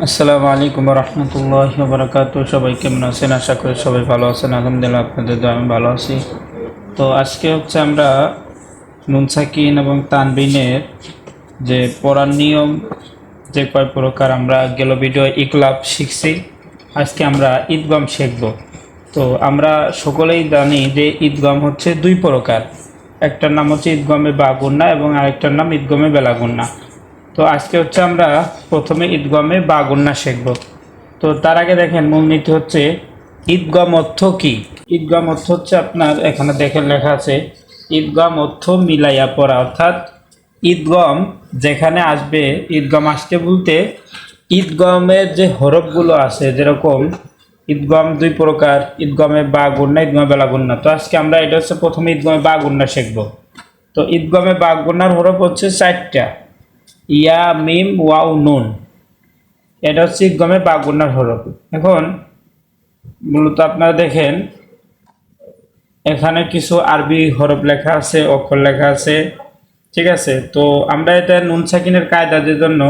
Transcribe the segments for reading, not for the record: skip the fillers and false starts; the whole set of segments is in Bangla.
আসসালামু আলাইকুম রহমতুল্লাহি ওয়া বারাকাতুহু। সবাই কেমন আছেন? আশা করি সবাই ভালো আছেন। আলহামদুলিল্লাহ, আপনাদের দোয়ায় আমি ভালো আছি। তো আজকে আমরা নুন সাকিন এবং তানবিনের যে পড়ার নিয়ম, যে কয় প্রকার আমরা গেল ভিডিও ইকলাব শিখছি, আজকে আমরা ঈদগম শিখব। তো আমরা সকলেই জানি যে ঈদগম হচ্ছে দুই প্রকার। একটার নাম হচ্ছে ঈদগমে বা গুন্না এবং আরেকটার নাম ঈদগমে বেলা গুন্না। তো আজকে আমরা প্রথমে ঈদগমে বা গুন্না শিখব। তো তার আগে দেখেন, মূলনীতি হচ্ছে ঈদগম অর্থ কি। ঈদগম অর্থ হচ্ছে আপনার এখানে দেখেন লেখা আছে ঈদগম অর্থ মিলাইয়া পড়া, অর্থাৎ ঈদগম যেখানে আসবে, ঈদগম আসতে বলতে ঈদগমের যে হরফগুলো আছে, যেরকম ঈদগম দুই প্রকার, ঈদগমে বা গুন্না, ঈদগমে বেলা গুন্না। তো আজকে আমরা এটা হচ্ছে প্রথমে ঈদগমে বা গুন্না শিখব। তো ঈদগমে বা গুন্নার হরফ হচ্ছে 4টা: ইয়া, মিম, ওয়াও, নুন। এটা হচ্ছে ঈদগমে বা গুন্নার হরফ। এখন মূলত আপনারা দেখেন এখানে কিছু আরবি হরফ লেখা আছে, অক্ষর লেখা আছে, ঠিক আছে। তো আমরা এটা নুন সাকিনের কায়দার জন্য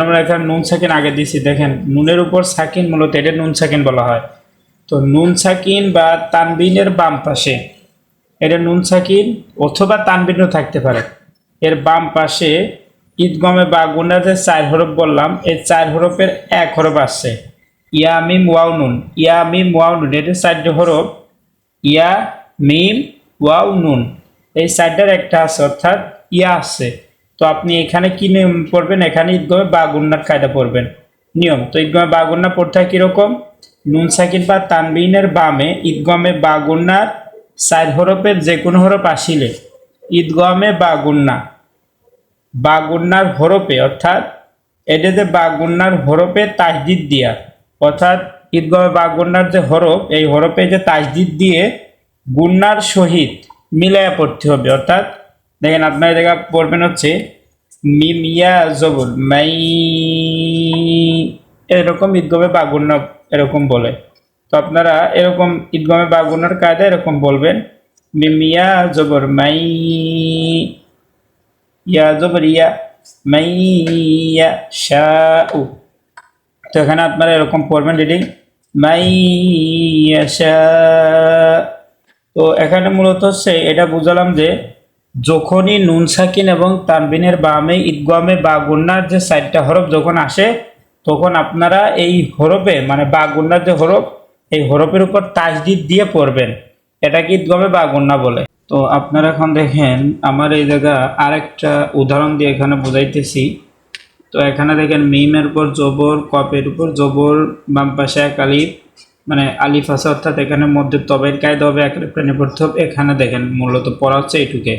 আমরা এখানে নুন সাকিন আগে দিছি। দেখেন নুনের উপর সাকিন, মূলত এটা নুন সাকিন বলা হয়। তো নুন সাকিন বা তানবিনের বাম পাশে, এটা নুন সাকিন অথবা তানবিনও থাকতে পারে, এর বাম পাশে ঈদগমে বা গুন্নার যে 4 হরফ বললাম, এই 4 হরফের এক হরফ আসছে ইয়া, মিম, ওয়াও, নুন। ইয়া, মিম, ওয়াও, নুন, এটা 4 হরফ। ইয়া, মিম, ওয়াও, নুন, এই 4টার একটা আছে, অর্থাৎ ইয়া আছে। তো আপনি এখানে কি নিয়ম পড়বেন? এখানে ঈদগমে বা গুন্নার কায়দা পড়বেন নিয়ম। তো ঈদগমে বা গুন্না পড়তে হয় কিরকম? নুন সাকিন বা তানবিনের বামে ঈদগমে বা গুন্নার 4 হরফের যে কোনো হরফ আসিলে ঈদগমে বা গুন্না, বা গুন্নার হরফে, অর্থাৎ এটাতে বা গুন্নার হরফে তাসদিদ দিয়া, অর্থাৎ ঈদগমে বা গুন্নার যে হরফ, এই হরফে যে তাসদিদ দিয়ে গুন্নার সহিত মিলাইয়া পড়তে হবে। অর্থাৎ দেখেন আপনার জায়গা পড়বেন হচ্ছে মিম, ইয়া, জবর, মাই, এরকম ঈদগমে বা গুন্না এরকম বলে। তো আপনারা এরকম ঈদগমে বা গুন্নার কায়দা এরকম বলবেন: মিম, ইয়া, জবর, মাই, ইয়া, জবর, ইয়া, মাইয়া, শাউ। তো এখানে আপনারা এরকম পড়বেন রিডিং মাইয়া শা। তো এখানে মূলত হচ্ছে এটা বুঝালাম যে যখনই নুন সাকিন এবং তানবিনের বামে ঈদগমে বা গুন্নার যে 4টা হরফ যখন আসে, তখন আপনারা এই হরফে, মানে বা গুন্নার যে হরফ, এই হরফের উপর তাসদিদ দিয়ে পড়বেন। এটাকে ঈদগমে বা গুন্না বলে। তো আপনারা এখন দেখেন আমার এই জায়গা আরেকটা উদাহরণ দিয়ে এখানে বুঝাইতেছি। তো এখানে দেখেন মিমের উপর জবর, কপের উপর জবর, বাম পাশে এক আলিফ, মানে আলিফ আছে, অর্থাৎ এখানে মধ্যে তবের কায়দা হবে, এক প্রাণী পড়তে হবে। এখানে দেখেন মূলত পড়া হচ্ছে এইটুকে।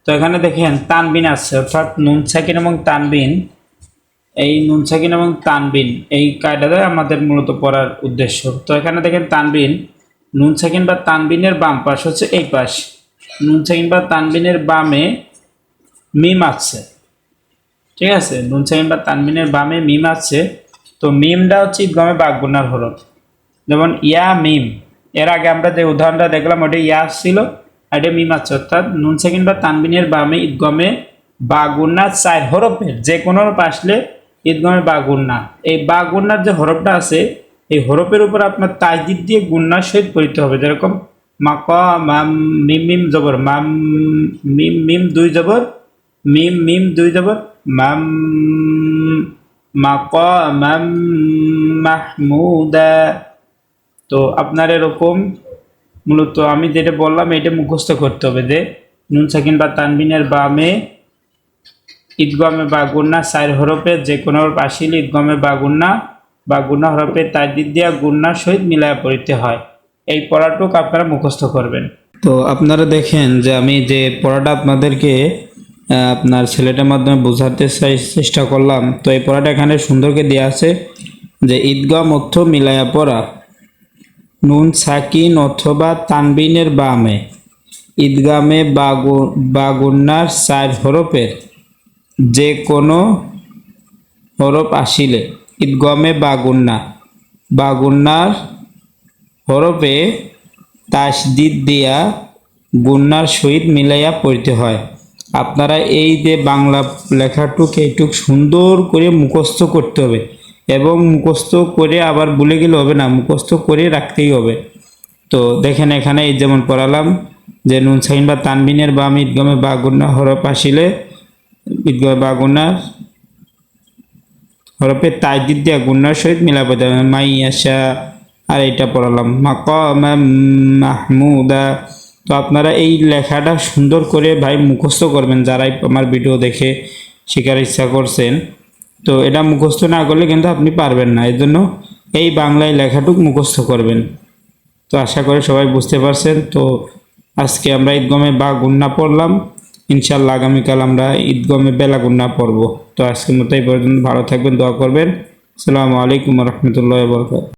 তো এখানে দেখেন তানবিন আছে, অর্থাৎ নুন সাকিন এবং তানবিন, এই নুন সাকিন এবং তানবিন এই কায়দাটা আমাদের মূলত পড়ার উদ্দেশ্য। তো এখানে দেখেন তানবিন, নুন সাকিন বা তানবিনের বাম পাশ হচ্ছে এই পাশ। নুন সাকিন বা তানবিনের বামে মিম আছে, ঠিক আছে। নুন সাকিন বা তানবিনের বামে মিম আছে। তো মিমটা হচ্ছে ঈদগমে বা গুন্নার হরফ। যেমন ইয়া, মিম, এর আগে আমরা যে উদাহরণটা দেখলাম ওটা ইয়া ছিল, আর এটা মিম আছে, অর্থাৎ নুন সাকিন বা তানবিনের বামে ঈদগমে বা গুন্নার 4 হরফের যে কোনো হরফ আসলে ঈদগমে বা গুন্না। এই বা গুন্নার যে হরফটা আছে, এই হরফের উপর আপনার তাসদিদ দিয়ে গুন্নার সহিত পড়তে হবে। যেরকম মাকা, মাম, মিম, মিম, জবর, মাম, মিম, মিম, 2 জবর, মিম, মিম, 2 জবর, মাম, মাকামাম মাহমুদা। তো আপনার এরকম মূলত আমি যেটা বললাম এটা মুখস্থ করতে হবে যে নুন সাকিন বা তানবিনের বামে ঈদগমে বা গুন্না 4 হরফে যে কোনো হরফ আসিলে ঈদগমে বা গুন্না হরফে তাসদিদ দিয়া গুন্নার সহিত মিলায়া পড়িতে হয়। এই পড়াটুক আপনারা মুখস্থ করবেন। তো আপনারা দেখেন যে আমি যে পড়াটা আপনাদেরকে আপনার ছেলেটার মাধ্যমে বোঝাতে চেষ্টা করলাম। তো এই পড়াটা এখানে সুন্দরকে দেওয়া আছে যে ঈদগম অর্থ মিলায়া পড়া নুন সাকিন অথবা তানবিনের বামে ঈদগামে বা গুন্নার 4 হরফের যে কোনো হরফ আসিলে ঈদগমে বা গুন্নার হরফে তাসদিদ দিয়া গুন্নার সহিত মিলাইয়া পড়তে হয়। আপনারা এই যে বাংলা লেখাটুক এইটুক সুন্দর করে মুখস্থ করতে হবে। এবং মুখস্থ করে আবার ভুলে গেলে হবে না, মুখস্থ করে রাখতেই হবে। তো দেখেন এখানে এই যেমন পড়ালাম যে নুন সাকিন বা তানবিনের বাম ঈদগমে বা গুন্না হরফ আসিলে ঈদগমে বা গুন্নার হরফে তাজদিদ দিয়া গুন্নার সহিত মিলাবো, যেমন মাইয়াশা। আর এটা পড়ালাম মাকামাম মাহমুদা। তো আপনারা এই লেখাটা সুন্দর করে ভাই মুখস্থ করবেন, যারাই আমার ভিডিও দেখে শেখার ইচ্ছা করছেন। তো এটা মুখস্থ না করলে কিন্তু আপনি পারবেন না, এই জন্য এই বাংলায় লেখাটুক মুখস্থ করবেন। তো আশা করি সবাই বুঝতে পারছেন। তো আজকে আমরা ঈদগমে বা গুন্না পড়লাম, ইনশাল্লাহ আগামীকাল আমরা ঈদগমে বেলা গুন্না পড়ব। তো আজকের মতো এই পর্যন্ত, ভালো থাকবেন, দোয়া করবেন। আসসালামু আলাইকুম রহমতুল্লাহ বরকাত।